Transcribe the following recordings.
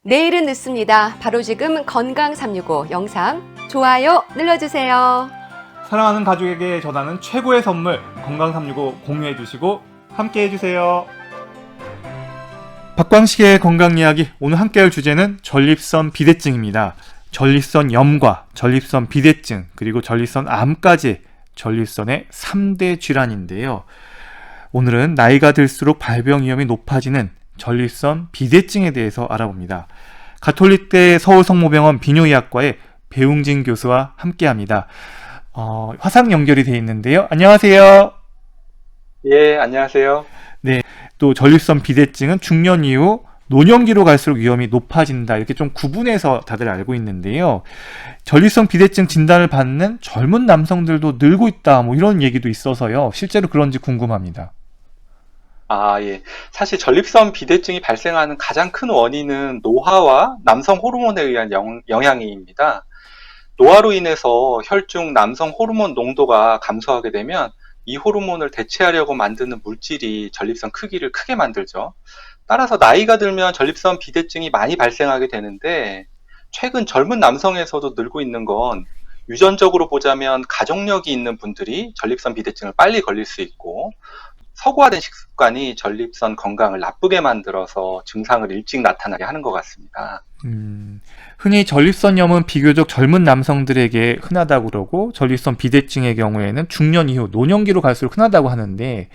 내일은 늦습니다. 바로 지금 건강 365 영상 좋아요 눌러주세요. 사랑하는 가족에게 전하는 최고의 선물 건강 365 공유해 주시고 함께 해주세요. 박광식의 건강 이야기, 오늘 함께 할 주제는 전립선 비대증입니다. 전립선 염과 전립선 비대증 그리고 전립선 암까지 전립선의 3대 질환인데요. 오늘은 나이가 들수록 발병 위험이 높아지는 전립선 비대증에 대해서 알아봅니다. 가톨릭대 서울성모병원 비뇨의학과의 배웅진 교수와 함께합니다. 화상 연결이 되어 있는데요. 안녕하세요. 예, 안녕하세요. 네, 또 전립선 비대증은 중년 이후 노년기로 갈수록 위험이 높아진다, 이렇게 좀 구분해서 다들 알고 있는데요. 전립선 비대증 진단을 받는 젊은 남성들도 늘고 있다, 이런 얘기도 있어서요. 실제로 그런지 궁금합니다. 예. 사실 전립선 비대증이 발생하는 가장 큰 원인은 노화와 남성 호르몬에 의한 영향입니다. 노화로 인해서 혈중 남성 호르몬 농도가 감소하게 되면 이 호르몬을 대체하려고 만드는 물질이 전립선 크기를 크게 만들죠. 따라서 나이가 들면 전립선 비대증이 많이 발생하게 되는데, 최근 젊은 남성에서도 늘고 있는 건 유전적으로 보자면 가족력이 있는 분들이 전립선 비대증을 빨리 걸릴 수 있고, 서구화된 식습관이 전립선 건강을 나쁘게 만들어서 증상을 일찍 나타나게 하는 것 같습니다. 흔히 전립선염은 비교적 젊은 남성들에게 흔하다고 그러고, 전립선 비대증의 경우에는 중년 이후 노년기로 갈수록 흔하다고 하는데,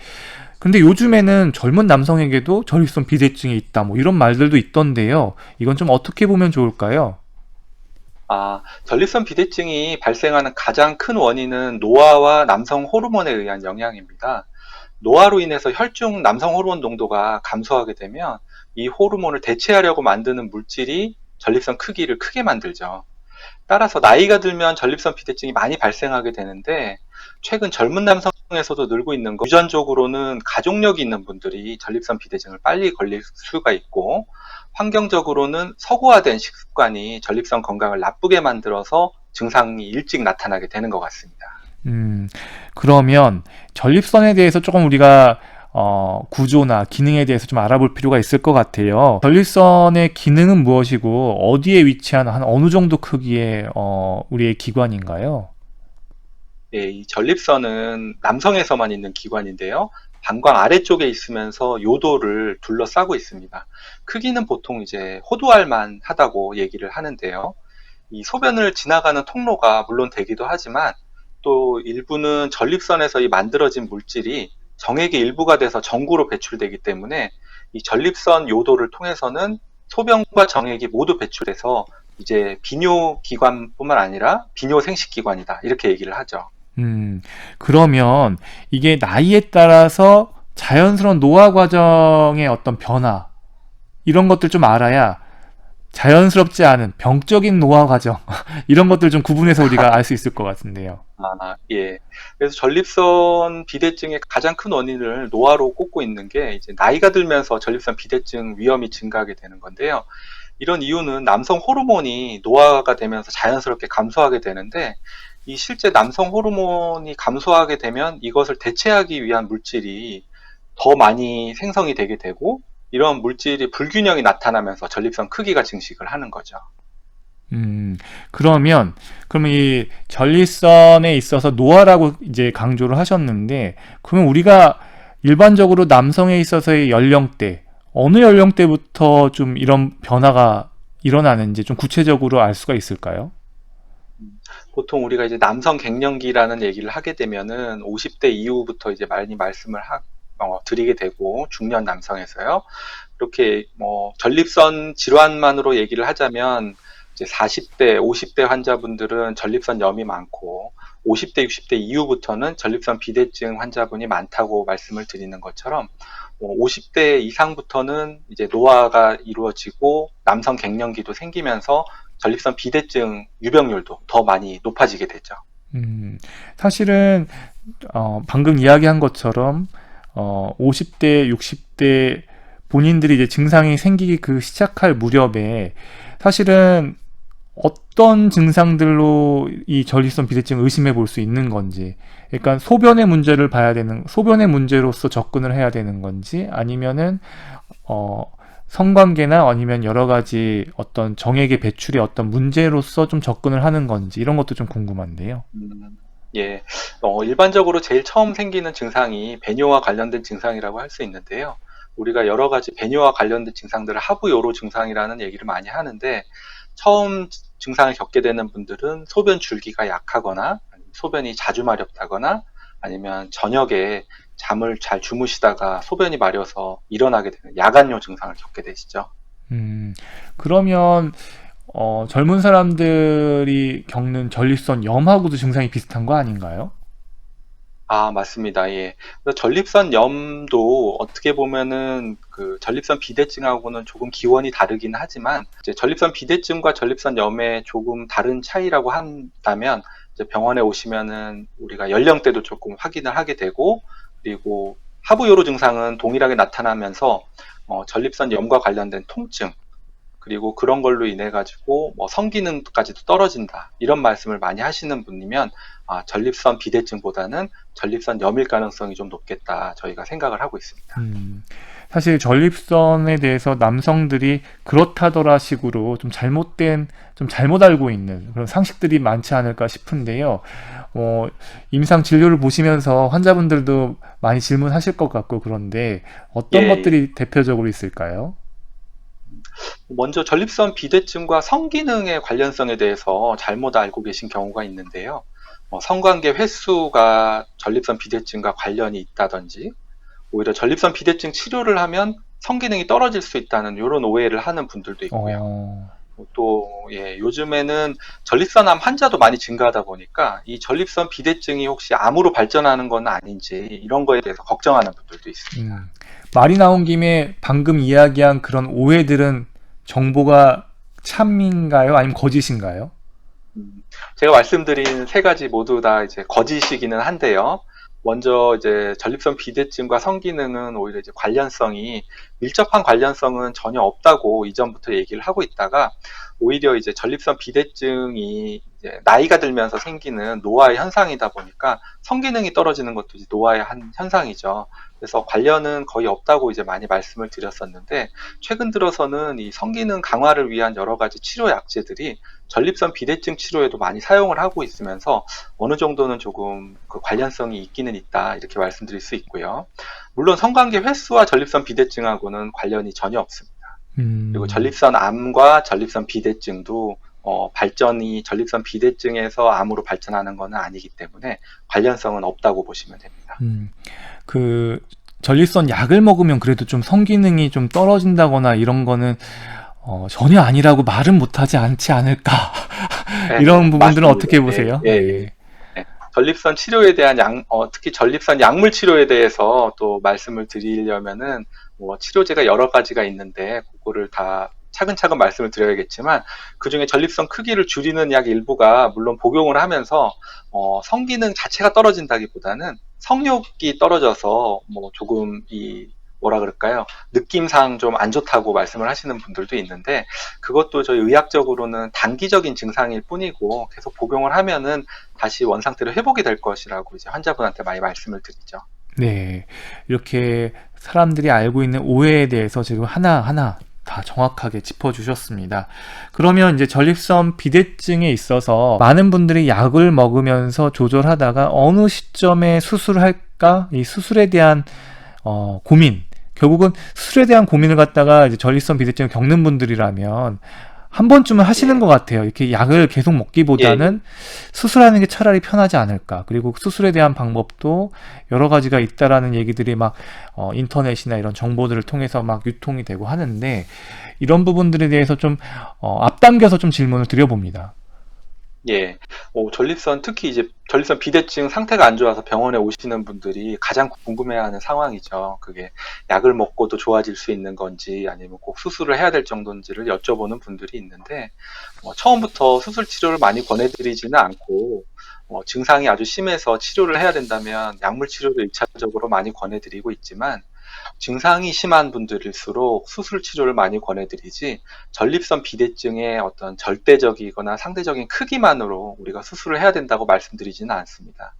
근데 요즘에는 젊은 남성에게도 전립선 비대증이 있다, 이런 말들도 있던데요. 이건 좀 어떻게 보면 좋을까요? 전립선 비대증이 발생하는 가장 큰 원인은 노화와 남성 호르몬에 의한 영향입니다. 노화로 인해서 혈중 남성 호르몬 농도가 감소하게 되면 이 호르몬을 대체하려고 만드는 물질이 전립선 크기를 크게 만들죠. 따라서 나이가 들면 전립선 비대증이 많이 발생하게 되는데, 최근 젊은 남성에서도 늘고 있는 거, 유전적으로는 가족력이 있는 분들이 전립선 비대증을 빨리 걸릴 수가 있고, 환경적으로는 서구화된 식습관이 전립선 건강을 나쁘게 만들어서 증상이 일찍 나타나게 되는 것 같습니다. 그러면 전립선에 대해서 조금 우리가 구조나 기능에 대해서 좀 알아볼 필요가 있을 것 같아요. 전립선의 기능은 무엇이고 어디에 위치한 한 어느 정도 크기의 우리의 기관인가요? 예, 이 전립선은 남성에서만 있는 기관인데요. 방광 아래쪽에 있으면서 요도를 둘러싸고 있습니다. 크기는 보통 이제 호두알만 하다고 얘기를 하는데요. 이 소변을 지나가는 통로가 물론 되기도 하지만, 또 일부는 전립선에서 이 만들어진 물질이 정액의 일부가 돼서 전구로 배출되기 때문에 이 전립선 요도를 통해서는 소변과 정액이 모두 배출돼서 이제 비뇨기관뿐만 아니라 비뇨생식기관이다, 이렇게 얘기를 하죠. 그러면 이게 나이에 따라서 자연스러운 노화 과정의 어떤 변화, 이런 것들 좀 알아야 자연스럽지 않은 병적인 노화 과정 이런 것들 좀 구분해서 우리가 알 수 있을 것 같은데요. 예. 그래서 전립선 비대증의 가장 큰 원인을 노화로 꼽고 있는 게, 이제 나이가 들면서 전립선 비대증 위험이 증가하게 되는 건데요. 이런 이유는 남성 호르몬이 노화가 되면서 자연스럽게 감소하게 되는데, 이 실제 남성 호르몬이 감소하게 되면 이것을 대체하기 위한 물질이 더 많이 생성이 되게 되고, 이런 물질이 불균형이 나타나면서 전립선 크기가 증식을 하는 거죠. 그러면 이 전립선에 있어서 노화라고 이제 강조를 하셨는데, 그러면 우리가 일반적으로 남성에 있어서의 연령대, 어느 연령대부터 좀 이런 변화가 일어나는지 좀 구체적으로 알 수가 있을까요? 보통 우리가 이제 남성 갱년기라는 얘기를 하게 되면은 50대 이후부터 이제 많이 말씀을 드리게 되고, 중년 남성에서요. 이렇게 전립선 질환만으로 얘기를 하자면 이제 40대, 50대 환자분들은 전립선염이 많고, 50대, 60대 이후부터는 전립선 비대증 환자분이 많다고 말씀을 드리는 것처럼, 50대 이상부터는 이제 노화가 이루어지고 남성 갱년기도 생기면서 전립선 비대증 유병률도 더 많이 높아지게 되죠. 사실은 방금 이야기한 것처럼 50대, 60대 본인들이 이제 증상이 생기기 시작할 무렵에 사실은 어떤 증상들로 이 전립선 비대증을 의심해 볼 수 있는 건지, 그러니까 소변의 문제를 봐야 되는, 소변의 문제로서 접근을 해야 되는 건지, 아니면은 성관계나 아니면 여러 가지 어떤 정액의 배출의 어떤 문제로서 좀 접근을 하는 건지 이런 것도 좀 궁금한데요. 예, 일반적으로 제일 처음 생기는 증상이 배뇨와 관련된 증상이라고 할 수 있는데요. 우리가 여러 가지 배뇨와 관련된 증상들을 하부요로 증상이라는 얘기를 많이 하는데, 처음 증상을 겪게 되는 분들은 소변 줄기가 약하거나, 소변이 자주 마렵다거나, 아니면 저녁에 잠을 잘 주무시다가 소변이 마려서 일어나게 되는 야간요 증상을 겪게 되시죠. 음, 그러면 젊은 사람들이 겪는 전립선 염하고도 증상이 비슷한 거 아닌가요? 아, 맞습니다. 예. 그래서 전립선염도 어떻게 보면은 그 전립선 비대증하고는 조금 기원이 다르긴 하지만, 이제 전립선 비대증과 전립선염의 조금 다른 차이라고 한다면, 이제 병원에 오시면은 우리가 연령대도 조금 확인을 하게 되고, 그리고 하부요로 증상은 동일하게 나타나면서 전립선염과 관련된 통증, 그리고 그런 걸로 인해 가지고 뭐 성기능까지도 떨어진다, 이런 말씀을 많이 하시는 분이면 전립선 비대증보다는 전립선염일 가능성이 좀 높겠다, 저희가 생각을 하고 있습니다. 사실 전립선에 대해서 남성들이 그렇다더라 식으로 좀 잘못 알고 있는 그런 상식들이 많지 않을까 싶은데요. 임상 진료를 보시면서 환자분들도 많이 질문하실 것 같고 그런데 어떤 예, 것들이 대표적으로 있을까요? 먼저 전립선 비대증과 성기능의 관련성에 대해서 잘못 알고 계신 경우가 있는데요. 성관계 횟수가 전립선 비대증과 관련이 있다든지, 오히려 전립선 비대증 치료를 하면 성기능이 떨어질 수 있다는 이런 오해를 하는 분들도 있고요. 어, 또, 예, 요즘에는 전립선암 환자도 많이 증가하다 보니까 이 전립선 비대증이 혹시 암으로 발전하는 건 아닌지, 이런 거에 대해서 걱정하는 분들도 있습니다. 말이 나온 김에 방금 이야기한 그런 오해들은 정보가 참인가요? 아니면 거짓인가요? 제가 말씀드린 세 가지 모두 다 이제 거짓이기는 한데요. 먼저 이제 전립선 비대증과 성기능은 오히려 이제 밀접한 관련성은 전혀 없다고 이전부터 얘기를 하고 있다가, 오히려 이제 전립선 비대증이 이제 나이가 들면서 생기는 노화의 현상이다 보니까 성기능이 떨어지는 것도 이제 노화의 한 현상이죠. 그래서 관련은 거의 없다고 이제 많이 말씀을 드렸었는데, 최근 들어서는 이 성기능 강화를 위한 여러 가지 치료 약제들이 전립선 비대증 치료에도 많이 사용을 하고 있으면서 어느 정도는 조금 그 관련성이 있기는 있다, 이렇게 말씀드릴 수 있고요. 물론 성관계 횟수와 전립선 비대증하고는 관련이 전혀 없습니다. 그리고 음, 전립선 암과 전립선 비대증도 발전이 전립선 비대증에서 암으로 발전하는 것은 아니기 때문에 관련성은 없다고 보시면 됩니다. 그 전립선 약을 먹으면 그래도 좀 성기능이 좀 떨어진다거나 이런 거는 전혀 아니라고 말은 못하지 않지 않을까? 네, 이런 부분들은 맞습니다. 어떻게 보세요? 예, 예, 네. 네. 전립선 치료에 대한 특히 전립선 약물 치료에 대해서 또 말씀을 드리려면은 뭐 치료제가 여러 가지가 있는데 그거를 다 차근차근 말씀을 드려야겠지만, 그중에 전립선 크기를 줄이는 약 일부가 물론 복용을 하면서 성기능 자체가 떨어진다기보다는 성욕이 떨어져서 뭐 조금 뭐라 그럴까요? 느낌상 좀 안 좋다고 말씀을 하시는 분들도 있는데, 그것도 저희 의학적으로는 단기적인 증상일 뿐이고 계속 복용을 하면은 다시 원상태로 회복이 될 것이라고 이제 환자분한테 많이 말씀을 드리죠. 네. 이렇게 사람들이 알고 있는 오해에 대해서 지금 하나하나 다 정확하게 짚어주셨습니다. 그러면 이제 전립선 비대증에 있어서 많은 분들이 약을 먹으면서 조절하다가 어느 시점에 수술할까? 이 수술에 대한 고민, 결국은 수술에 대한 고민을 갖다가 이제 전립선 비대증을 겪는 분들이라면 한 번쯤은 하시는 예, 것 같아요. 이렇게 약을 계속 예, 먹기보다는 수술하는 게 차라리 편하지 않을까. 그리고 수술에 대한 방법도 여러 가지가 있다라는 얘기들이 막 인터넷이나 이런 정보들을 통해서 막 유통이 되고 하는데, 이런 부분들에 대해서 좀 앞당겨서 좀 질문을 드려봅니다. 예. 특히 이제 전립선 비대증 상태가 안 좋아서 병원에 오시는 분들이 가장 궁금해하는 상황이죠. 그게 약을 먹고도 좋아질 수 있는 건지 아니면 꼭 수술을 해야 될 정도인지를 여쭤보는 분들이 있는데, 처음부터 수술 치료를 많이 권해드리지는 않고, 증상이 아주 심해서 치료를 해야 된다면 약물 치료를 1차적으로 많이 권해드리고 있지만, 증상이 심한 분들일수록 수술 치료를 많이 권해드리지, 전립선 비대증의 어떤 절대적이거나 상대적인 크기만으로 우리가 수술을 해야 된다고 말씀드리지는 않습니다.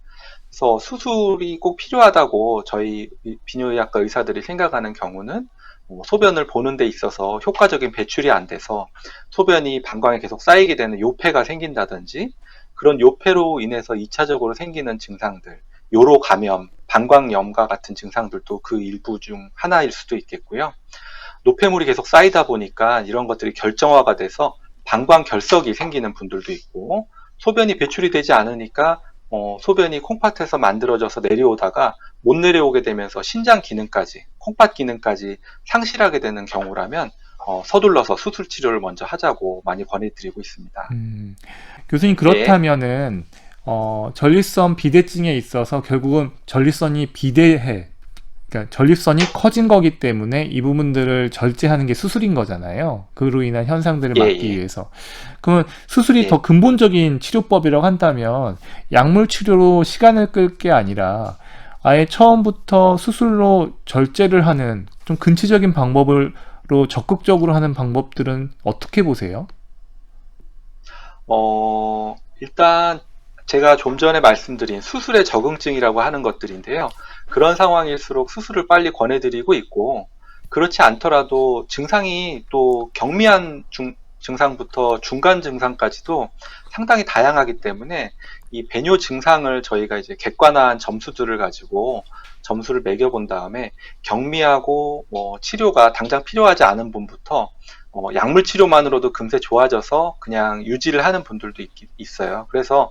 그래서 수술이 꼭 필요하다고 저희 비뇨의학과 의사들이 생각하는 경우는 소변을 보는 데 있어서 효과적인 배출이 안 돼서 소변이 방광에 계속 쌓이게 되는 요폐가 생긴다든지, 그런 요폐로 인해서 2차적으로 생기는 증상들, 요로 감염, 방광염과 같은 증상들도 그 일부 중 하나일 수도 있겠고요. 노폐물이 계속 쌓이다 보니까 이런 것들이 결정화가 돼서 방광결석이 생기는 분들도 있고, 소변이 배출이 되지 않으니까 소변이 콩팥에서 만들어져서 내려오다가 못 내려오게 되면서 신장 기능까지, 콩팥 기능까지 상실하게 되는 경우라면 서둘러서 수술 치료를 먼저 하자고 많이 권해드리고 있습니다. 교수님, 그렇다면은 전립선 비대증에 있어서 결국은 전립선이 비대해, 그러니까 전립선이 커진 거기 때문에 이 부분들을 절제하는 게 수술인 거잖아요. 그로 인한 현상들을 막기 위해서. 그러면 수술이 더 근본적인 치료법이라고 한다면 약물 치료로 시간을 끌 게 아니라 아예 처음부터 수술로 절제를 하는 좀 근치적인 방법으로 적극적으로 하는 방법들은 어떻게 보세요? 일단 제가 좀 전에 말씀드린 수술의 적응증이라고 하는 것들인데요. 그런 상황일수록 수술을 빨리 권해드리고 있고, 그렇지 않더라도 증상이 또 경미한 증상부터 중간 증상까지도 상당히 다양하기 때문에 이 배뇨 증상을 저희가 이제 객관화한 점수들을 가지고 점수를 매겨본 다음에 경미하고 치료가 당장 필요하지 않은 분부터 약물 치료만으로도 금세 좋아져서 그냥 유지를 하는 분들도 있어요. 그래서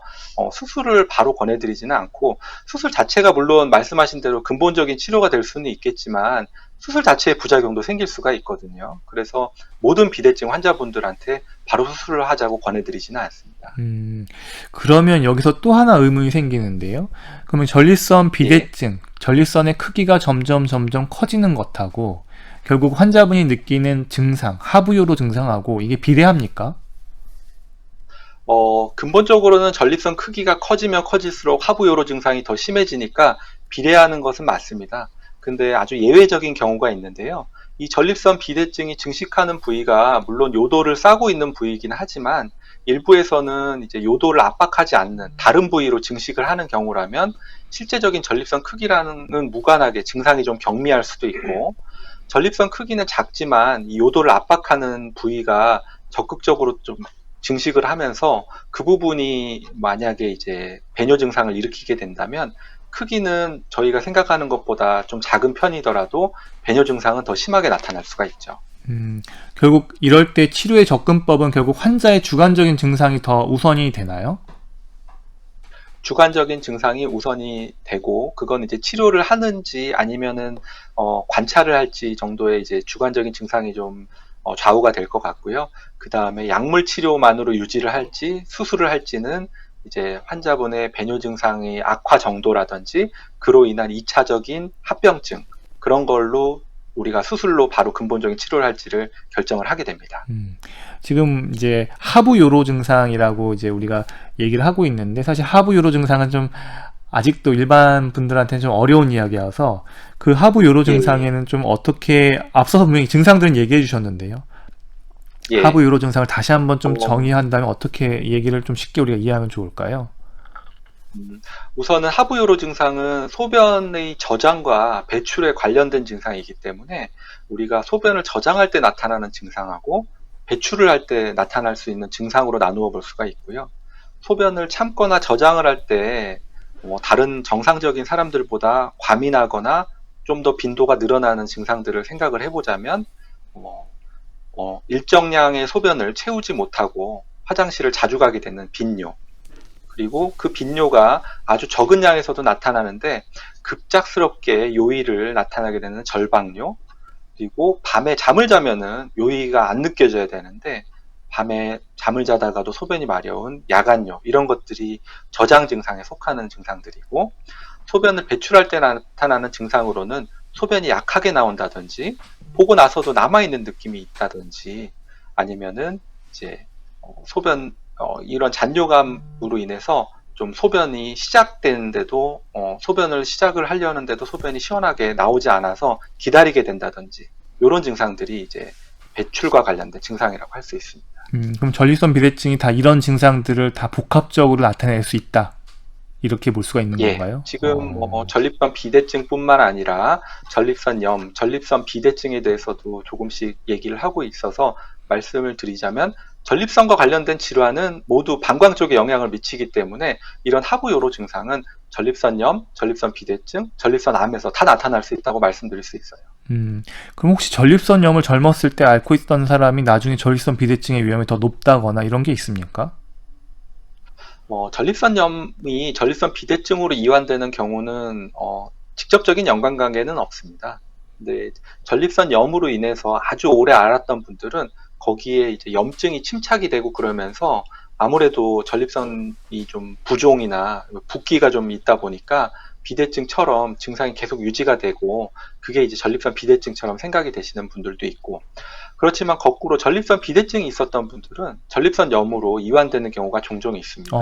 수술을 바로 권해드리지는 않고, 수술 자체가 물론 말씀하신 대로 근본적인 치료가 될 수는 있겠지만 수술 자체의 부작용도 생길 수가 있거든요. 그래서 모든 비대증 환자분들한테 바로 수술을 하자고 권해드리지는 않습니다. 그러면 여기서 또 하나 의문이 생기는데요. 그러면 전립선 비대증, 전립선의 크기가 점점 커지는 것하고 결국 환자분이 느끼는 증상, 하부요로 증상하고 이게 비례합니까? 근본적으로는 전립선 크기가 커지면 커질수록 하부요로 증상이 더 심해지니까 비례하는 것은 맞습니다. 근데 아주 예외적인 경우가 있는데요. 이 전립선 비대증이 증식하는 부위가 물론 요도를 싸고 있는 부위이긴 하지만 일부에서는 이제 요도를 압박하지 않는 다른 부위로 증식을 하는 경우라면 실제적인 전립선 크기랑은 무관하게 증상이 좀 경미할 수도 있고, 전립선 크기는 작지만 이 요도를 압박하는 부위가 적극적으로 좀 증식을 하면서 그 부분이 만약에 이제 배뇨 증상을 일으키게 된다면 크기는 저희가 생각하는 것보다 좀 작은 편이더라도 배뇨 증상은 더 심하게 나타날 수가 있죠. 결국 이럴 때 치료의 접근법은 결국 환자의 주관적인 증상이 더 우선이 되나요? 주관적인 증상이 우선이 되고, 그건 이제 치료를 하는지 아니면은 관찰을 할지 정도의 이제 주관적인 증상이 좀 좌우가 될 것 같고요. 그 다음에 약물 치료만으로 유지를 할지 수술을 할지는 이제 환자분의 배뇨 증상의 악화 정도라든지 그로 인한 2차적인 합병증, 그런 걸로 우리가 수술로 바로 근본적인 치료를 할지를 결정을 하게 됩니다. 지금 이제 하부요로 증상이라고 이제 우리가 얘기를 하고 있는데, 사실 하부요로 증상은 좀 아직도 일반 분들한테는 좀 어려운 이야기여서 그 하부요로 증상에는 좀 어떻게, 앞서서 분명히 증상들은 얘기해 주셨는데요. 하부요로 증상을 다시 한번 좀 정의한다면 어떻게 얘기를 좀 쉽게 우리가 이해하면 좋을까요? 우선은 하부요로 증상은 소변의 저장과 배출에 관련된 증상이기 때문에 우리가 소변을 저장할 때 나타나는 증상하고 배출을 할 때 나타날 수 있는 증상으로 나누어 볼 수가 있고요. 소변을 참거나 저장을 할 때 다른 정상적인 사람들보다 과민하거나 좀 더 빈도가 늘어나는 증상들을 생각을 해보자면 일정량의 소변을 채우지 못하고 화장실을 자주 가게 되는 빈뇨, 그리고 그 빈뇨가 아주 적은 양에서도 나타나는데 급작스럽게 요일을 나타나게 되는 절박뇨, 그리고 밤에 잠을 자면은 요의가 안 느껴져야 되는데 밤에 잠을 자다가도 소변이 마려운 야간뇨, 이런 것들이 저장 증상에 속하는 증상들이고, 소변을 배출할 때 나타나는 증상으로는 소변이 약하게 나온다든지 보고 나서도 남아있는 느낌이 있다든지, 아니면은 이제 소변 이런 잔뇨감으로 인해서 좀 소변이 시작되는데도 소변을 시작을 하려는데도 소변이 시원하게 나오지 않아서 기다리게 된다든지, 이런 증상들이 이제 배출과 관련된 증상이라고 할 수 있습니다. 그럼 전립선 비대증이 다 이런 증상들을 다 복합적으로 나타낼 수 있다, 이렇게 볼 수가 있는 예, 건가요? 지금 전립선 비대증뿐만 아니라 전립선염, 전립선 비대증에 대해서도 조금씩 얘기를 하고 있어서 말씀을 드리자면 전립선과 관련된 질환은 모두 방광 쪽에 영향을 미치기 때문에 이런 하부 요로 증상은 전립선염, 전립선 비대증, 전립선암에서 다 나타날 수 있다고 말씀드릴 수 있어요. 그럼 혹시 전립선염을 젊었을 때 앓고 있던 사람이 나중에 전립선 비대증의 위험이 더 높다거나 이런 게 있습니까? 전립선염이 전립선 비대증으로 이완되는 경우는 직접적인 연관관계는 없습니다. 근데 전립선염으로 인해서 아주 오래 앓았던 분들은 거기에 이제 염증이 침착이 되고 그러면서 아무래도 전립선이 좀 부종이나 붓기가 좀 있다 보니까 비대증처럼 증상이 계속 유지가 되고 그게 이제 전립선 비대증처럼 생각이 되시는 분들도 있고 그렇지만 거꾸로 전립선 비대증이 있었던 분들은 전립선염으로 이완되는 경우가 종종 있습니다.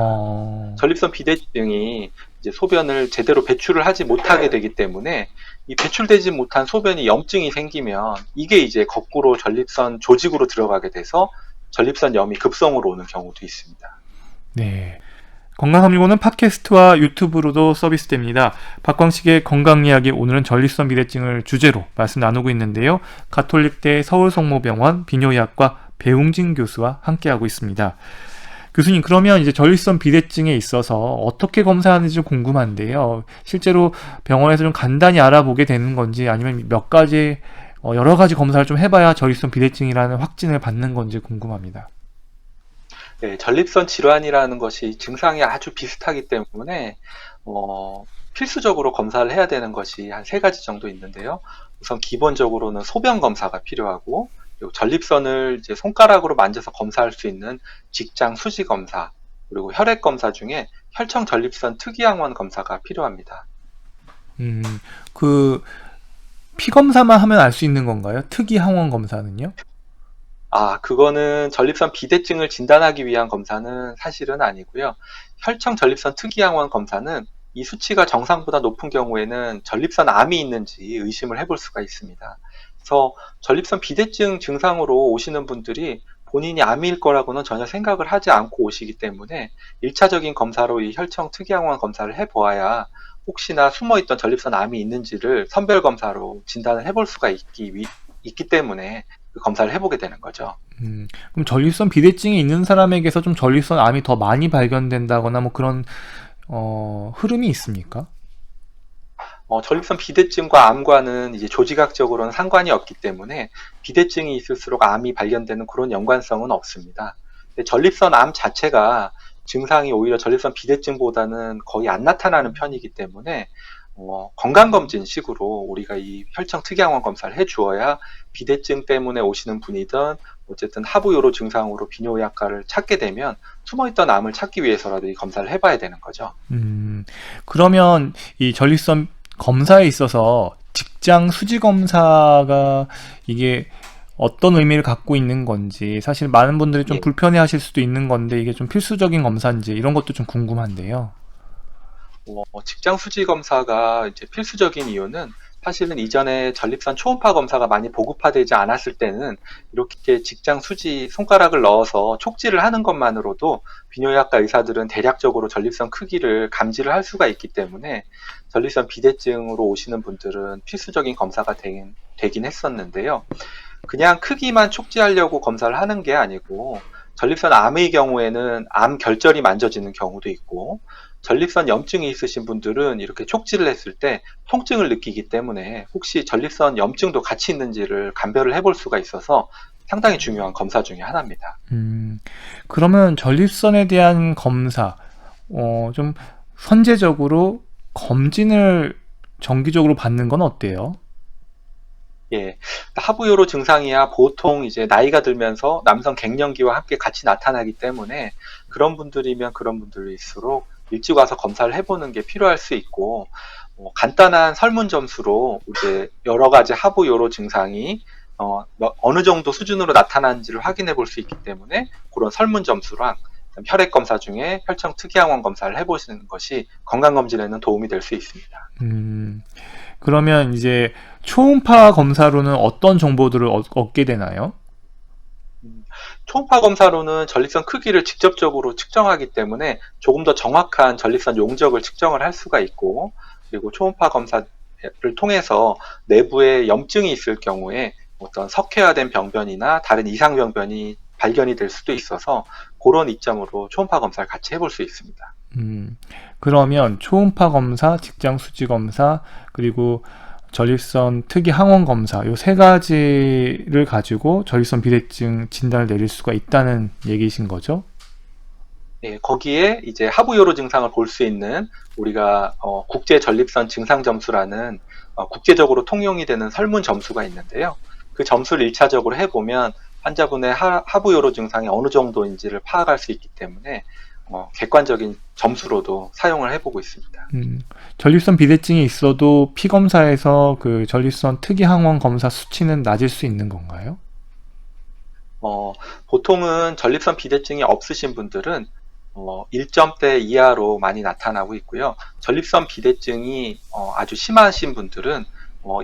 전립선 비대증이 이제 소변을 제대로 배출을 하지 못하게 되기 때문에 이 배출되지 못한 소변이 염증이 생기면 이게 이제 거꾸로 전립선 조직으로 들어가게 돼서 전립선염이 급성으로 오는 경우도 있습니다. 네. 건강365는 팟캐스트와 유튜브로도 서비스됩니다. 박광식의 건강 이야기, 오늘은 전립선 비대증을 주제로 말씀 나누고 있는데요. 가톨릭대 서울성모병원 비뇨의학과 배웅진 교수와 함께하고 있습니다. 교수님, 그러면 이제 전립선 비대증에 있어서 어떻게 검사하는지 궁금한데요. 실제로 병원에서 좀 간단히 알아보게 되는 건지 아니면 몇 가지 여러 가지 검사를 좀 해봐야 전립선 비대증이라는 확진을 받는 건지 궁금합니다. 네, 전립선 질환이라는 것이 증상이 아주 비슷하기 때문에 필수적으로 검사를 해야 되는 것이 한 3가지 정도 있는데요. 우선 기본적으로는 소변 검사가 필요하고 그리고 전립선을 이제 손가락으로 만져서 검사할 수 있는 직장 수지 검사 그리고 혈액 검사 중에 혈청 전립선 특이항원 검사가 필요합니다. 그 피 검사만 하면 알 수 있는 건가요? 특이항원 검사는요? 그거는 전립선 비대증을 진단하기 위한 검사는 사실은 아니고요. 혈청 전립선 특이항원 검사는 이 수치가 정상보다 높은 경우에는 전립선 암이 있는지 의심을 해볼 수가 있습니다. 그래서 전립선 비대증 증상으로 오시는 분들이 본인이 암일 거라고는 전혀 생각을 하지 않고 오시기 때문에 1차적인 검사로 이 혈청 특이항원 검사를 해보아야 혹시나 숨어있던 전립선 암이 있는지를 선별검사로 진단을 해볼 수가 있기 때문에 그 검사를 해보게 되는 거죠. 그럼 전립선 비대증이 있는 사람에게서 좀 전립선 암이 더 많이 발견된다거나 뭐 그런 흐름이 있습니까? 전립선 비대증과 암과는 이제 조직학적으로는 상관이 없기 때문에 비대증이 있을수록 암이 발견되는 그런 연관성은 없습니다. 근데 전립선 암 자체가 증상이 오히려 전립선 비대증보다는 거의 안 나타나는 편이기 때문에 건강검진식으로 우리가 이 혈청 특이항원 검사를 해주어야 비대증 때문에 오시는 분이든 어쨌든 하부요로 증상으로 비뇨의학과를 찾게 되면 숨어있던 암을 찾기 위해서라도 이 검사를 해봐야 되는 거죠. 그러면 이 전립선 검사에 있어서 직장 수지 검사가 이게 어떤 의미를 갖고 있는 건지 사실 많은 분들이 좀 불편해하실 수도 있는 건데 이게 좀 필수적인 검사인지 이런 것도 좀 궁금한데요. 직장 수지 검사가 이제 필수적인 이유는 사실은 이전에 전립선 초음파 검사가 많이 보급화되지 않았을 때는 이렇게 직장 수지 손가락을 넣어서 촉지를 하는 것만으로도 비뇨의학과 의사들은 대략적으로 전립선 크기를 감지를 할 수가 있기 때문에 전립선 비대증으로 오시는 분들은 필수적인 검사가 되긴 했었는데요. 그냥 크기만 촉지하려고 검사를 하는 게 아니고 전립선 암의 경우에는 암 결절이 만져지는 경우도 있고 전립선 염증이 있으신 분들은 이렇게 촉지를 했을 때 통증을 느끼기 때문에 혹시 전립선 염증도 같이 있는지를 감별을 해볼 수가 있어서 상당히 중요한 검사 중에 하나입니다. 그러면 전립선에 대한 검사, 좀 선제적으로 검진을 정기적으로 받는 건 어때요? 예, 하부요로 증상이야 보통 이제 나이가 들면서 남성 갱년기와 함께 같이 나타나기 때문에 그런 분들이면 그런 분들일수록 일찍 와서 검사를 해보는 게 필요할 수 있고 간단한 설문점수로 이제 여러 가지 하부요로 증상이 어느 정도 수준으로 나타나는지를 확인해 볼 수 있기 때문에 그런 설문점수랑 혈액 검사 중에 혈청 특이항원 검사를 해보시는 것이 건강검진에는 도움이 될 수 있습니다. 그러면 이제 초음파 검사로는 어떤 정보들을 얻게 되나요? 초음파 검사로는 전립선 크기를 직접적으로 측정하기 때문에 조금 더 정확한 전립선 용적을 측정을 할 수가 있고, 그리고 초음파 검사를 통해서 내부에 염증이 있을 경우에 어떤 석회화된 병변이나 다른 이상 병변이 발견이 될 수도 있어서 그런 이점으로 초음파 검사를 같이 해볼 수 있습니다. 그러면 초음파 검사, 직장 수지 검사, 그리고 전립선 특이 항원 검사 요 세 가지를 가지고 전립선 비대증 진단을 내릴 수가 있다는 얘기이신 거죠? 예, 거기에 이제 하부 요로 증상을 볼 수 있는 우리가 국제 전립선 증상 점수라는 국제적으로 통용이 되는 설문 점수가 있는데요. 그 점수를 1차적으로 해보면 환자분의 하부 요로 증상이 어느 정도인지를 파악할 수 있기 때문에 객관적인 점수로도 사용을 해보고 있습니다. 전립선 비대증이 있어도 피검사에서 그 전립선 특이 항원 검사 수치는 낮을 수 있는 건가요? 보통은 전립선 비대증이 없으신 분들은 1점대 이하로 많이 나타나고 있고요. 전립선 비대증이 아주 심하신 분들은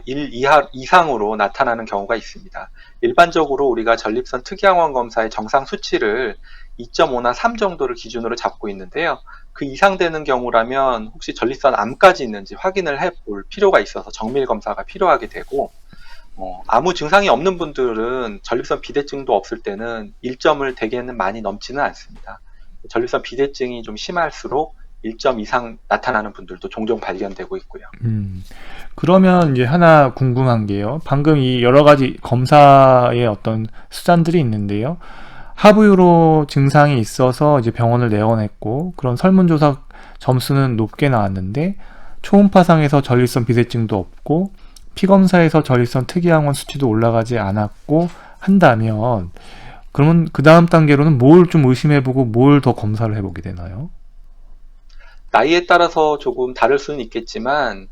1 이상으로 나타나는 경우가 있습니다. 일반적으로 우리가 전립선 특이항원 검사의 정상 수치를 2.5나 3 정도를 기준으로 잡고 있는데요. 그 이상 되는 경우라면 혹시 전립선 암까지 있는지 확인을 해볼 필요가 있어서 정밀 검사가 필요하게 되고, 아무 증상이 없는 분들은 전립선 비대증도 없을 때는 1점을 대개는 많이 넘지는 않습니다. 전립선 비대증이 좀 심할수록 1점 이상 나타나는 분들도 종종 발견되고 있고요. 그러면 이제 하나 궁금한 게요. 방금 이 여러 가지 검사의 어떤 수단들이 있는데요. 하부유로 증상이 있어서 이제 병원을 내원했고, 그런 설문조사 점수는 높게 나왔는데, 초음파상에서 전립선 비대증도 없고, 피검사에서 전립선 특이항원 수치도 올라가지 않았고 한다면, 그러면 그 다음 단계로는 뭘 좀 의심해보고 뭘 더 검사를 해보게 되나요? 나이에 따라서 조금 다를 수는 있겠지만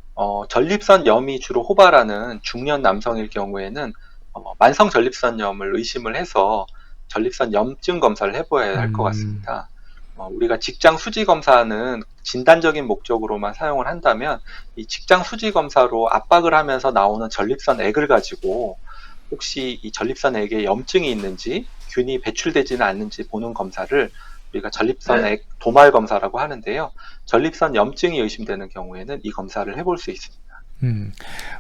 전립선염이 주로 호발하는 중년 남성일 경우에는 만성 전립선염을 의심을 해서 전립선 염증 검사를 해봐야 할 것 같습니다. 우리가 직장 수지 검사는 진단적인 목적으로만 사용을 한다면 이 직장 수지 검사로 압박을 하면서 나오는 전립선액을 가지고 혹시 이 전립선액에 염증이 있는지 균이 배출되지는 않는지 보는 검사를 우리가 전립선액 도말 검사라고 하는데요. 전립선 염증이 의심되는 경우에는 이 검사를 해볼 수 있습니다.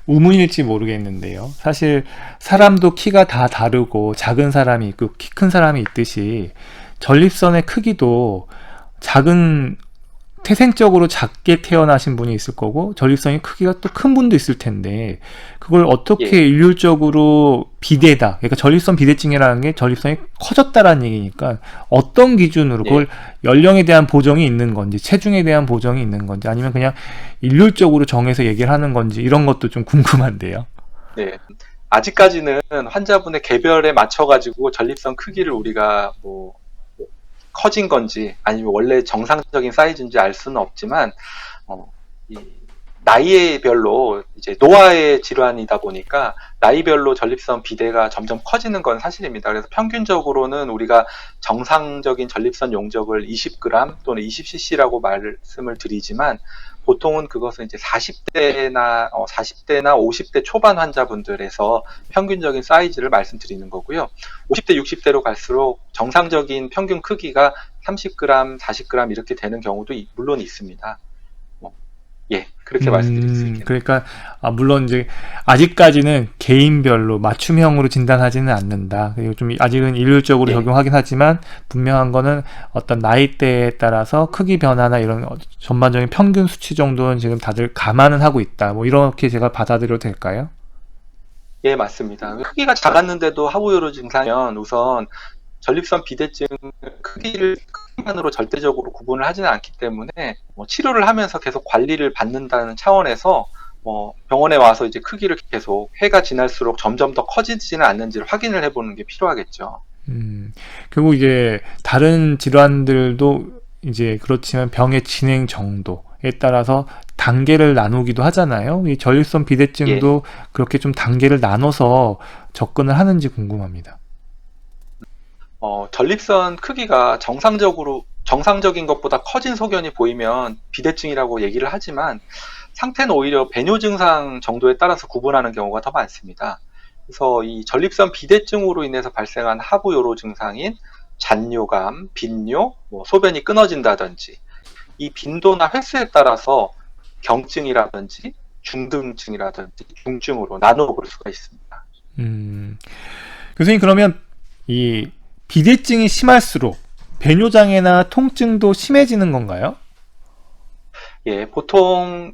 우문일지 모르겠는데요. 사실 사람도 키가 다 다르고 작은 사람이 있고 키 큰 사람이 있듯이 전립선의 크기도 작은 태생적으로 작게 태어나신 분이 있을 거고 전립선의 크기가 또 큰 분도 있을 텐데 그걸 어떻게 일률적으로 비대다, 그러니까 전립선 비대증이라는 게 전립선이 커졌다라는 얘기니까 어떤 기준으로 그걸 연령에 대한 보정이 있는 건지 체중에 대한 보정이 있는 건지 아니면 그냥 일률적으로 정해서 얘기를 하는 건지 이런 것도 좀 궁금한데요. 네. 아직까지는 환자분의 개별에 맞춰가지고 전립선 크기를 우리가 커진 건지 아니면 원래 정상적인 사이즈인지 알 수는 없지만 이 나이별로 이제 노화의 질환이다 보니까 나이별로 전립선 비대가 점점 커지는 건 사실입니다. 그래서 평균적으로는 우리가 정상적인 전립선 용적을 20g 또는 20cc라고 말씀을 드리지만 보통은 그것은 이제 40대나 50대 초반 환자분들에서 평균적인 사이즈를 말씀드리는 거고요. 50대, 60대로 갈수록 정상적인 평균 크기가 30g, 40g 이렇게 되는 경우도 물론 있습니다. 그렇게 말씀드릴 수 있겠네요. 그러니까 물론 이제 아직까지는 개인별로 맞춤형으로 진단하지는 않는다. 그리고 좀 아직은 일률적으로 적용하긴 하지만 분명한 거는 어떤 나이대에 따라서 크기 변화나 이런 전반적인 평균 수치 정도는 지금 다들 감안은 하고 있다. 이렇게 제가 받아들여도 될까요? 예, 맞습니다. 크기가 작았는데도 하부요로 증상이면 우선 전립선 비대증 크기만으로 절대적으로 구분을 하지는 않기 때문에 치료를 하면서 계속 관리를 받는다는 차원에서 병원에 와서 이제 크기를 계속 해가 지날수록 점점 더 커지지는 않는지를 확인을 해보는 게 필요하겠죠. 결국 이제 다른 질환들도 이제 그렇지만 병의 진행 정도에 따라서 단계를 나누기도 하잖아요. 이 전립선 비대증도 그렇게 좀 단계를 나눠서 접근을 하는지 궁금합니다. 전립선 크기가 정상적인 것보다 커진 소견이 보이면 비대증이라고 얘기를 하지만 상태는 오히려 배뇨 증상 정도에 따라서 구분하는 경우가 더 많습니다. 그래서 이 전립선 비대증으로 인해서 발생한 하부요로 증상인 잔뇨감, 빈뇨, 소변이 끊어진다든지 이 빈도나 횟수에 따라서 경증이라든지 중등증이라든지 중증으로 나누어 볼 수가 있습니다. 교수님 그러면 이 비대증이 심할수록 배뇨장애나 통증도 심해지는 건가요? 예, 보통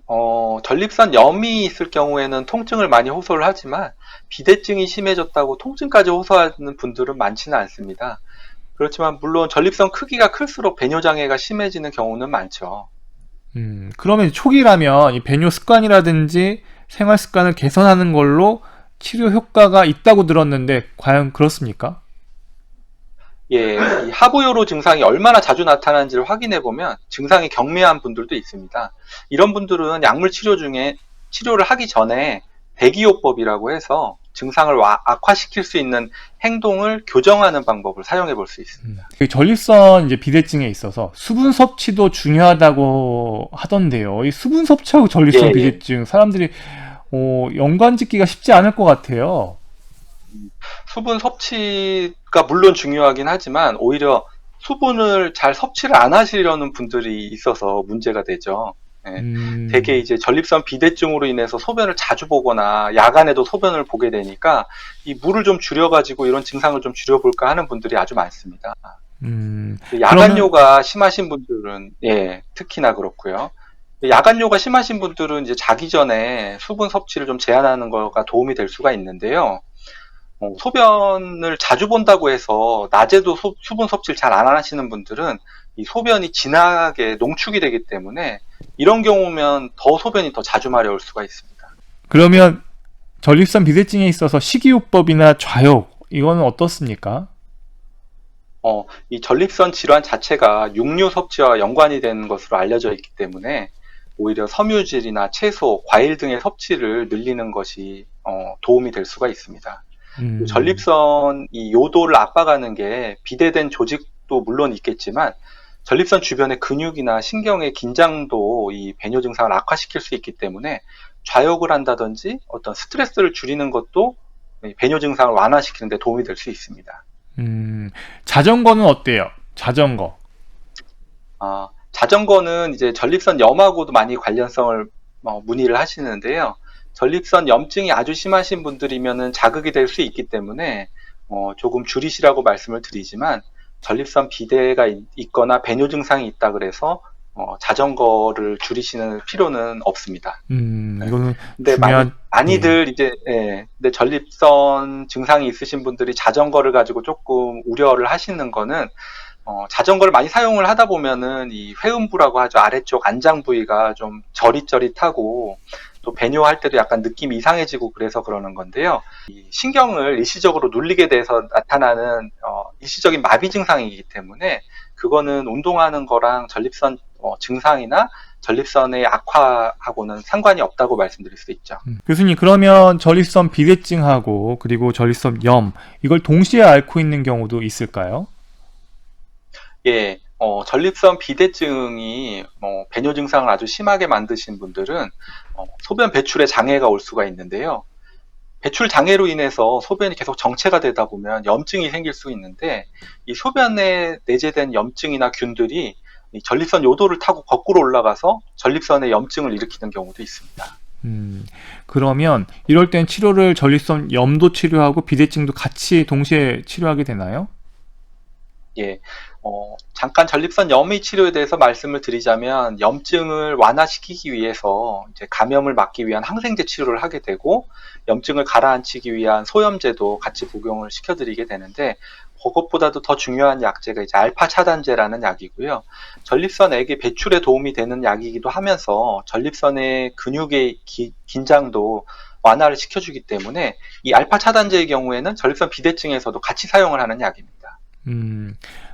전립선 염이 있을 경우에는 통증을 많이 호소를 하지만 비대증이 심해졌다고 통증까지 호소하는 분들은 많지는 않습니다. 그렇지만 물론 전립선 크기가 클수록 배뇨장애가 심해지는 경우는 많죠. 그러면 초기라면 이 배뇨 습관이라든지 생활 습관을 개선하는 걸로 치료 효과가 있다고 들었는데 과연 그렇습니까? 예, 이 하부요로 증상이 얼마나 자주 나타나는지를 확인해 보면 증상이 경미한 분들도 있습니다. 이런 분들은 약물 치료 중에 치료를 하기 전에 대기요법이라고 해서 증상을 악화시킬 수 있는 행동을 교정하는 방법을 사용해 볼 수 있습니다. 전립선 이제 비대증에 있어서 수분 섭취도 중요하다고 하던데요. 이 수분 섭취하고 전립선 예. 비대증 사람들이 연관짓기가 쉽지 않을 것 같아요. 수분 섭취가 물론 중요하긴 하지만 오히려 수분을 잘 섭취를 안 하시려는 분들이 있어서 문제가 되죠. 예. 대개 이제 전립선 비대증으로 인해서 소변을 자주 보거나 야간에도 소변을 보게 되니까 이 물을 좀 줄여가지고 이런 증상을 좀 줄여볼까 하는 분들이 아주 많습니다. 야간뇨가 심하신 분들은 예, 특히나 그렇고요. 야간뇨가 심하신 분들은 이제 자기 전에 수분 섭취를 좀 제한하는 거가 도움이 될 수가 있는데요. 소변을 자주 본다고 해서 낮에도 수분 섭취를 잘 안 하시는 분들은 이 소변이 진하게 농축이 되기 때문에 이런 경우면 더 소변이 더 자주 마려울 수가 있습니다. 그러면 전립선 비대증에 있어서 식이요법이나 좌욕 이거는 어떻습니까? 이 전립선 질환 자체가 육류 섭취와 연관이 되는 것으로 알려져 있기 때문에 오히려 섬유질이나 채소, 과일 등의 섭취를 늘리는 것이 도움이 될 수가 있습니다. 전립선 이 요도를 압박하는 게 비대된 조직도 물론 있겠지만 전립선 주변의 근육이나 신경의 긴장도 이 배뇨 증상을 악화시킬 수 있기 때문에 좌욕을 한다든지 어떤 스트레스를 줄이는 것도 이 배뇨 증상을 완화시키는 데 도움이 될 수 있습니다. 자전거는 어때요? 자전거. 자전거는 이제 전립선 염하고도 많이 관련성을 문의를 하시는데요. 전립선 염증이 아주 심하신 분들이면은 자극이 될 수 있기 때문에 조금 줄이시라고 말씀을 드리지만 전립선 비대가 있거나 배뇨 증상이 있다 그래서 자전거를 줄이시는 필요는 없습니다. 이거는 근데 중요한 많이들 이제 근데 전립선 증상이 있으신 분들이 자전거를 가지고 조금 우려를 하시는 거는 자전거를 많이 사용을 하다 보면은 이 회음부라고 하죠. 아래쪽 안장 부위가 좀 저릿저릿하고 또 배뇨할 때도 약간 느낌이 이상해지고 그래서 그러는 건데요. 이 신경을 일시적으로 눌리게 돼서 나타나는 일시적인 마비 증상이기 때문에 그거는 운동하는 거랑 전립선 증상이나 전립선의 악화하고는 상관이 없다고 말씀드릴 수 있죠. 교수님 그러면 전립선 비대증하고 그리고 전립선 염 이걸 동시에 앓고 있는 경우도 있을까요? 예, 전립선 비대증이 배뇨 증상을 아주 심하게 만드신 분들은 소변 배출에 장애가 올 수가 있는데요. 배출 장애로 인해서 소변이 계속 정체가 되다 보면 염증이 생길 수 있는데 이 소변에 내재된 염증이나 균들이 이 전립선 요도를 타고 거꾸로 올라가서 전립선에 염증을 일으키는 경우도 있습니다. 그러면 이럴 땐 치료를 전립선 염도 치료하고 비대증도 같이 동시에 치료하게 되나요? 예, 잠깐 전립선 염의 치료에 대해서 말씀을 드리자면 염증을 완화시키기 위해서 이제 감염을 막기 위한 항생제 치료를 하게 되고 염증을 가라앉히기 위한 소염제도 같이 복용을 시켜드리게 되는데 그것보다도 더 중요한 약제가 이제 알파 차단제라는 약이고요. 전립선액의 배출에 도움이 되는 약이기도 하면서 전립선의 근육의 긴장도 완화를 시켜주기 때문에 이 알파 차단제의 경우에는 전립선 비대증에서도 같이 사용을 하는 약입니다.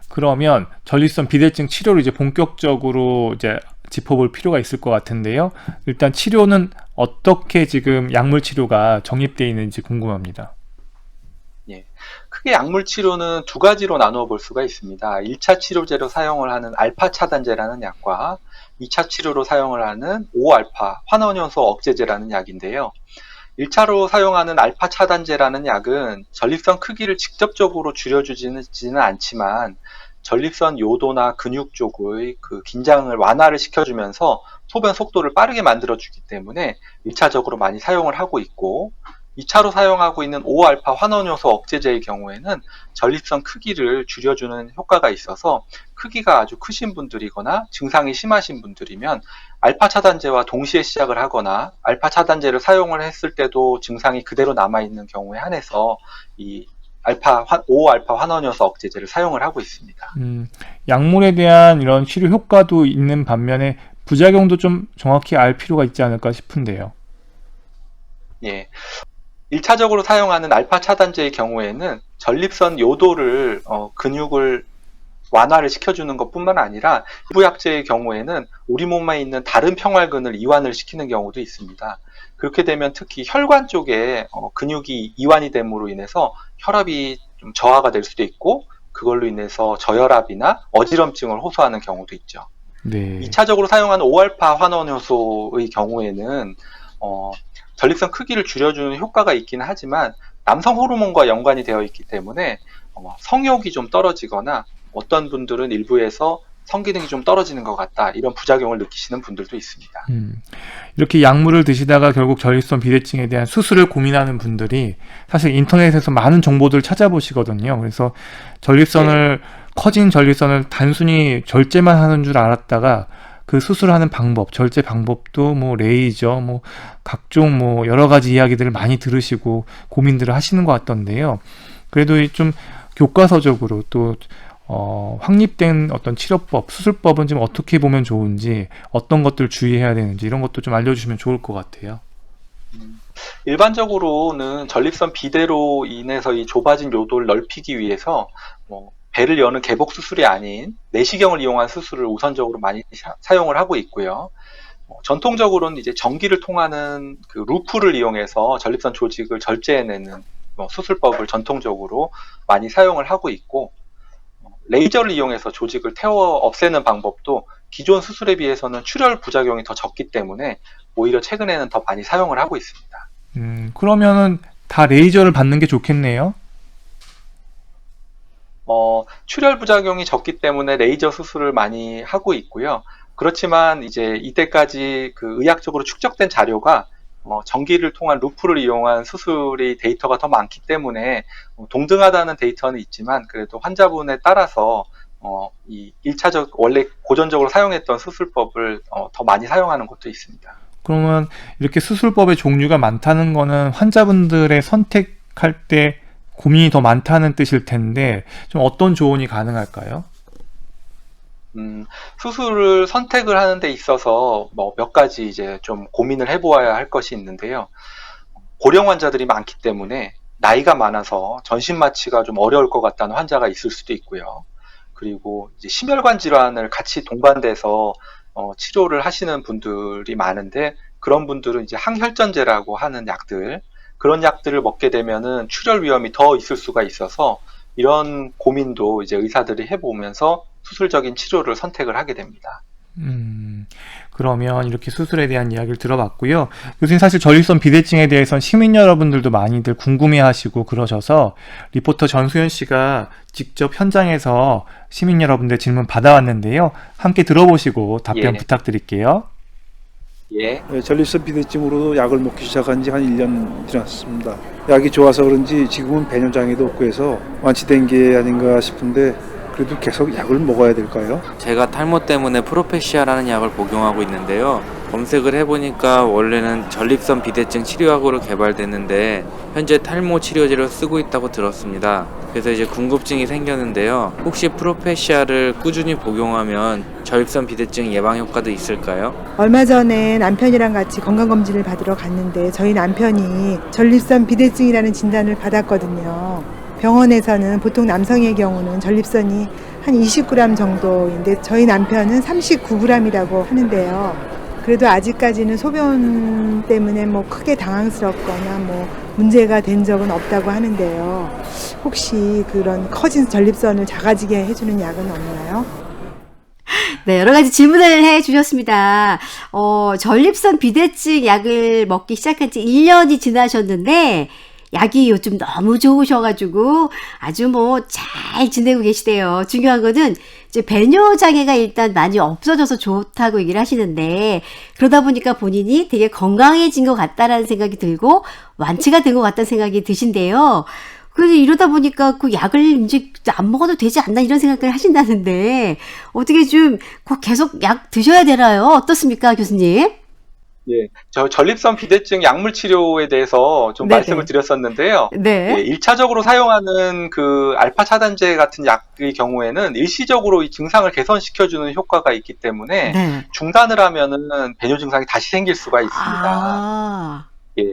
그러면 전립선 비대증 치료를 이제 본격적으로 이제 짚어볼 필요가 있을 것 같은데요. 일단 치료는 어떻게 지금 약물 치료가 정립되어 있는지 궁금합니다. 예, 크게 약물 치료는 두 가지로 나누어 볼 수가 있습니다. 1차 치료제로 사용을 하는 알파 차단제라는 약과 2차 치료로 사용을 하는 5알파 환원효소 억제제라는 약인데요. 1차로 사용하는 알파 차단제라는 약은 전립선 크기를 직접적으로 줄여주지는 않지만 전립선 요도나 근육 쪽의 그 긴장을 완화를 시켜주면서 소변 속도를 빠르게 만들어주기 때문에 1차적으로 많이 사용을 하고 있고, 2차로 사용하고 있는 5알파 환원효소 억제제의 경우에는 전립선 크기를 줄여주는 효과가 있어서 크기가 아주 크신 분들이거나 증상이 심하신 분들이면 알파 차단제와 동시에 시작을 하거나 알파 차단제를 사용을 했을 때도 증상이 그대로 남아있는 경우에 한해서 이 5알파 환원효소 억제제를 사용을 하고 있습니다. 약물에 대한 이런 치료 효과도 있는 반면에 부작용도 좀 정확히 알 필요가 있지 않을까 싶은데요. 예. 1차적으로 사용하는 알파 차단제의 경우에는 전립선 요도를 근육을 완화를 시켜주는 것뿐만 아니라 일부 약제의 경우에는 우리 몸에 있는 다른 평활근을 이완을 시키는 경우도 있습니다. 그렇게 되면 특히 혈관 쪽에 근육이 이완이 됨으로 인해서 혈압이 좀 저하가 될 수도 있고, 그걸로 인해서 저혈압이나 어지럼증을 호소하는 경우도 있죠. 네. 2차적으로 사용하는 5알파 환원효소의 경우에는 전립선 크기를 줄여주는 효과가 있긴 하지만 남성 호르몬과 연관이 되어 있기 때문에 성욕이 좀 떨어지거나 어떤 분들은 일부에서 성기능이 좀 떨어지는 것 같다, 이런 부작용을 느끼시는 분들도 있습니다. 이렇게 약물을 드시다가 결국 전립선 비대증에 대한 수술을 고민하는 분들이 사실 인터넷에서 많은 정보들을 찾아보시거든요. 그래서 전립선을 커진 전립선을 단순히 절제만 하는 줄 알았다가 그 수술하는 방법, 절제 방법도 뭐 레이저, 뭐 각종 뭐 여러 가지 이야기들을 많이 들으시고 고민들을 하시는 것 같던데요. 그래도 좀 교과서적으로 또 확립된 어떤 치료법, 수술법은 좀 어떻게 보면 좋은지, 어떤 것들 주의해야 되는지 이런 것도 좀 알려주시면 좋을 것 같아요. 일반적으로는 전립선 비대로 인해서 이 좁아진 요도를 넓히기 위해서 배를 여는 개복 수술이 아닌 내시경을 이용한 수술을 우선적으로 많이 사용을 하고 있고요. 전통적으로는 이제 전기를 통하는 그 루프를 이용해서 전립선 조직을 절제해내는 수술법을 전통적으로 많이 사용을 하고 있고, 레이저를 이용해서 조직을 태워 없애는 방법도 기존 수술에 비해서는 출혈 부작용이 더 적기 때문에 오히려 최근에는 더 많이 사용을 하고 있습니다. 그러면은 다 레이저를 받는 게 좋겠네요. 출혈 부작용이 적기 때문에 레이저 수술을 많이 하고 있고요. 그렇지만 이제 이때까지 그 의학적으로 축적된 자료가 전기를 통한 루프를 이용한 수술의 데이터가 더 많기 때문에 동등하다는 데이터는 있지만, 그래도 환자분에 따라서 이 1차적 원래 고전적으로 사용했던 수술법을 더 많이 사용하는 것도 있습니다. 그러면 이렇게 수술법의 종류가 많다는 거는 환자분들의 선택할 때 고민이 더 많다는 뜻일 텐데, 좀 어떤 조언이 가능할까요? 수술을 선택을 하는 데 있어서 몇 가지 이제 좀 고민을 해보아야 할 것이 있는데요. 고령 환자들이 많기 때문에 나이가 많아서 전신 마취가 좀 어려울 것 같다는 환자가 있을 수도 있고요. 그리고 이제 심혈관 질환을 같이 동반돼서 치료를 하시는 분들이 많은데, 그런 분들은 이제 항혈전제라고 하는 약들, 그런 약들을 먹게 되면은 출혈 위험이 더 있을 수가 있어서 이런 고민도 이제 의사들이 해보면서 수술적인 치료를 선택을 하게 됩니다. 그러면 이렇게 수술에 대한 이야기를 들어봤고요. 요즘 사실 전립선 비대증에 대해서는 시민 여러분들도 많이들 궁금해하시고 그러셔서 리포터 전수연 씨가 직접 현장에서 시민 여러분들 질문 받아왔는데요. 함께 들어보시고 답변 부탁드릴게요. 예. 전립선 비대증으로 약을 먹기 시작한 지 한 1년 지났습니다. 약이 좋아서 그런지 지금은 배뇨장애도 없고 해서 완치된 게 아닌가 싶은데, 그래도 계속 약을 먹어야 될까요? 제가 탈모 때문에 프로페시아라는 약을 복용하고 있는데요. 검색을 해보니까 원래는 전립선 비대증 치료약으로 개발됐는데 현재 탈모 치료제로 쓰고 있다고 들었습니다. 그래서 이제 궁금증이 생겼는데요. 혹시 프로페시아를 꾸준히 복용하면 전립선 비대증 예방 효과도 있을까요? 얼마 전에 남편이랑 같이 건강검진을 받으러 갔는데 저희 남편이 전립선 비대증이라는 진단을 받았거든요. 병원에서는 보통 남성의 경우는 전립선이 한 20g 정도인데 저희 남편은 39g이라고 하는데요. 그래도 아직까지는 소변 때문에 뭐 크게 당황스럽거나 뭐 문제가 된 적은 없다고 하는데요. 혹시 그런 커진 전립선을 작아지게 해주는 약은 없나요? 네, 여러 가지 질문을 해 주셨습니다. 전립선 비대증 약을 먹기 시작한 지 1년이 지나셨는데, 약이 요즘 너무 좋으셔가지고 아주 뭐 잘 지내고 계시대요. 중요한 거는 이제 배뇨 장애가 일단 많이 없어져서 좋다고 얘기를 하시는데, 그러다 보니까 본인이 되게 건강해진 것 같다라는 생각이 들고 완치가 된 것 같다는 생각이 드신데요. 그래서 이러다 보니까 그 약을 이제 안 먹어도 되지 않나 이런 생각을 하신다는데, 어떻게 좀 꼭 계속 약 드셔야 되나요? 어떻습니까, 교수님? 예, 저 전립선 비대증 약물 치료에 대해서 좀 네네. 말씀을 드렸었는데요. 네. 예, 1차적으로 사용하는 그 알파 차단제 같은 약의 경우에는 일시적으로 이 증상을 개선시켜주는 효과가 있기 때문에 네. 중단을 하면은 배뇨 증상이 다시 생길 수가 있습니다. 아, 예.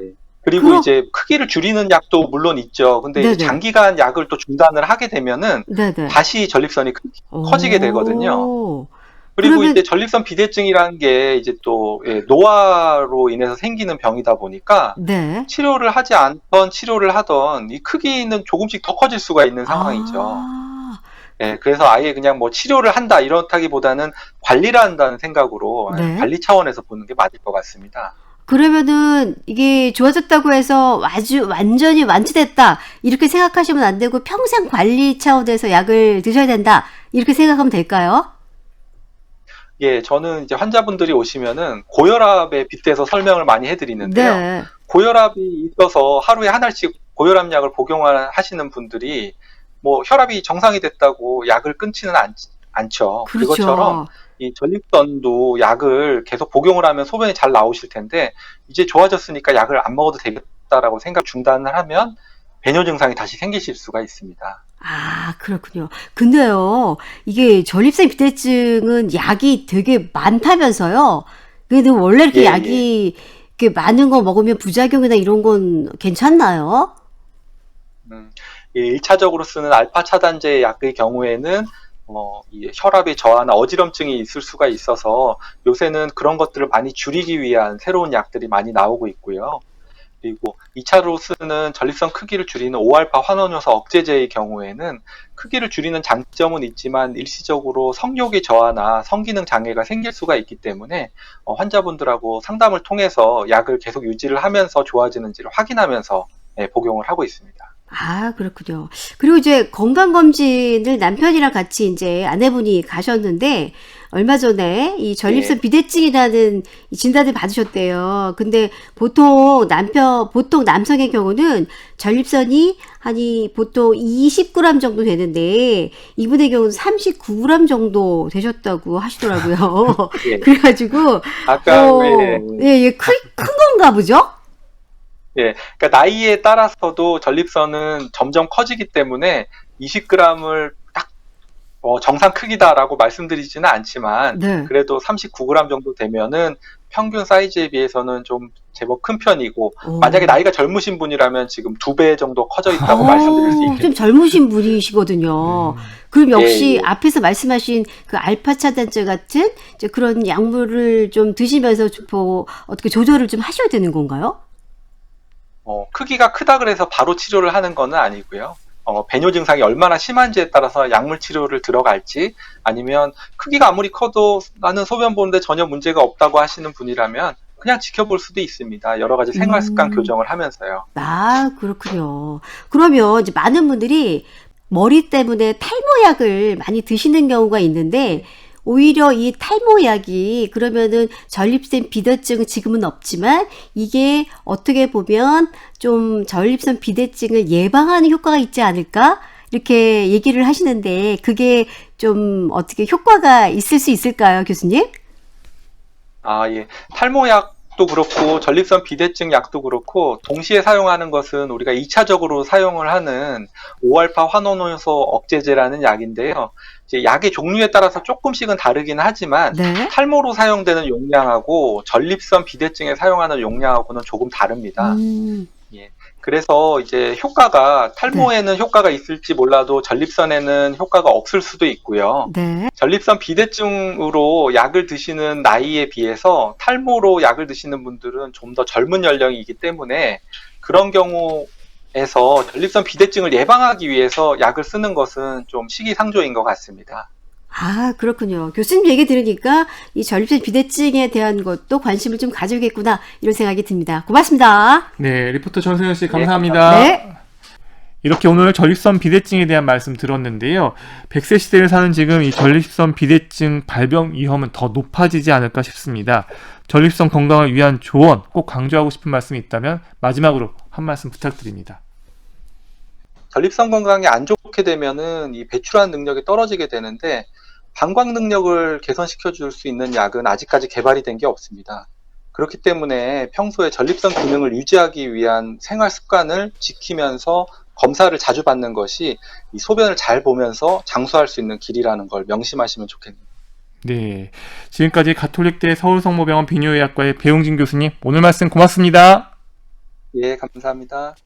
그리고 그럼- 이제 크기를 줄이는 약도 물론 있죠. 근데 이제 네네. 장기간 약을 또 중단을 하게 되면은 네네. 다시 전립선이 커지게 되거든요. 오. 그리고 그러면- 이제 전립선 비대증이라는 게 이제 또 노화로 인해서 생기는 병이다 보니까 네. 치료를 하지 않던 치료를 하던 이 크기는 조금씩 더 커질 수가 있는 상황이죠. 아, 예, 그래서 아예 그냥 뭐 치료를 한다 이렇다기보다는 관리를 한다는 생각으로 네. 관리 차원에서 보는 게 맞을 것 같습니다. 그러면은 이게 좋아졌다고 해서 아주 완전히 완치됐다 이렇게 생각하시면 안 되고 평생 관리 차원에서 약을 드셔야 된다 이렇게 생각하면 될까요? 예, 저는 이제 환자분들이 오시면은 고혈압에 빗대서 설명을 많이 해드리는데요. 네. 고혈압이 있어서 하루에 한 알씩 고혈압 약을 복용하시는 분들이 뭐 혈압이 정상이 됐다고 약을 끊지는 않죠. 그렇죠. 그것처럼 이 전립선도 약을 계속 복용을 하면 소변이 잘 나오실 텐데 이제 좋아졌으니까 약을 안 먹어도 되겠다라고 생각 중단을 하면 배뇨 증상이 다시 생기실 수가 있습니다. 아, 그렇군요. 근데요, 이게 전립선 비대증은 약이 되게 많다면서요? 근데 원래 이렇게 예, 약이 이렇게 많은 거 먹으면 부작용이나 이런 건 괜찮나요? 이 1차적으로 쓰는 알파 차단제 약의 경우에는 이 혈압의 저하나 어지럼증이 있을 수가 있어서 요새는 그런 것들을 많이 줄이기 위한 새로운 약들이 많이 나오고 있고요. 그리고 2차로 쓰는 전립선 크기를 줄이는 5알파 환원효소 억제제의 경우에는 크기를 줄이는 장점은 있지만 일시적으로 성욕의 저하나 성기능 장애가 생길 수가 있기 때문에 환자분들하고 상담을 통해서 약을 계속 유지를 하면서 좋아지는지를 확인하면서 복용을 하고 있습니다. 아, 그렇군요. 그리고 이제 건강검진을 남편이랑 같이 이제 아내분이 가셨는데, 얼마 전에 이 전립선 네. 비대증이라는 이 진단을 받으셨대요. 근데 보통 남성의 경우는 전립선이 보통 20g 정도 되는데, 이분의 경우는 39g 정도 되셨다고 하시더라고요. 예. 그래가지고, 아까 큰 건가 보죠? 예, 그러니까 나이에 따라서도 전립선은 점점 커지기 때문에 20g을 딱 정상 크기다라고 말씀드리지는 않지만 네. 그래도 39g 정도 되면은 평균 사이즈에 비해서는 좀 제법 큰 편이고 오. 만약에 나이가 젊으신 분이라면 지금 2배 정도 커져 있다고 말씀드릴 수 있겠네요. 좀 젊으신 분이시거든요. 그럼 역시 예, 예. 앞에서 말씀하신 그 알파 차단제 같은 이제 그런 약물을 좀 드시면서 어떻게 조절을 좀 하셔야 되는 건가요? 크기가 크다 그래서 바로 치료를 하는 건 아니고요. 배뇨 증상이 얼마나 심한지에 따라서 약물 치료를 들어갈지 아니면 크기가 아무리 커도 나는 소변 보는데 전혀 문제가 없다고 하시는 분이라면 그냥 지켜볼 수도 있습니다. 여러 가지 생활 습관 교정을 하면서요. 아, 그렇군요. 그러면 이제 많은 분들이 머리 때문에 탈모약을 많이 드시는 경우가 있는데, 오히려 이 탈모약이 그러면은 전립선 비대증은 지금은 없지만 이게 어떻게 보면 좀 전립선 비대증을 예방하는 효과가 있지 않을까? 이렇게 얘기를 하시는데 그게 좀 어떻게 효과가 있을 수 있을까요, 교수님? 아, 예. 탈모약도 그렇고 전립선 비대증 약도 그렇고 동시에 사용하는 것은 우리가 2차적으로 사용을 하는 5알파 환원효소 억제제라는 약인데요. 이제 약의 종류에 따라서 조금씩은 다르긴 하지만 네. 탈모로 사용되는 용량하고 전립선 비대증에 사용하는 용량하고는 조금 다릅니다. 그래서 이제 탈모에는 효과가 있을지 몰라도 전립선에는 효과가 없을 수도 있고요. 네. 전립선 비대증으로 약을 드시는 나이에 비해서 탈모로 약을 드시는 분들은 좀 더 젊은 연령이기 때문에 그런 경우에서 전립선 비대증을 예방하기 위해서 약을 쓰는 것은 좀 시기상조인 것 같습니다. 아, 그렇군요. 교수님 얘기 들으니까 이 전립선 비대증에 대한 것도 관심을 좀 가져야겠구나 이런 생각이 듭니다. 고맙습니다. 네, 리포터 전소연 씨 감사합니다. 네. 이렇게 오늘 전립선 비대증에 대한 말씀 들었는데요. 100세 시대를 사는 지금 이 전립선 비대증 발병 위험은 더 높아지지 않을까 싶습니다. 전립선 건강을 위한 조언 꼭 강조하고 싶은 말씀이 있다면 마지막으로 한 말씀 부탁드립니다. 전립선 건강이 안 좋게 되면은 이 배출한 능력이 떨어지게 되는데 방광 능력을 개선시켜 줄 수 있는 약은 아직까지 개발이 된 게 없습니다. 그렇기 때문에 평소에 전립선 기능을 유지하기 위한 생활 습관을 지키면서 검사를 자주 받는 것이 이 소변을 잘 보면서 장수할 수 있는 길이라는 걸 명심하시면 좋겠네요. 네, 지금까지 가톨릭대 서울성모병원 비뇨의학과의 배용진 교수님 오늘 말씀 고맙습니다. 예, 감사합니다.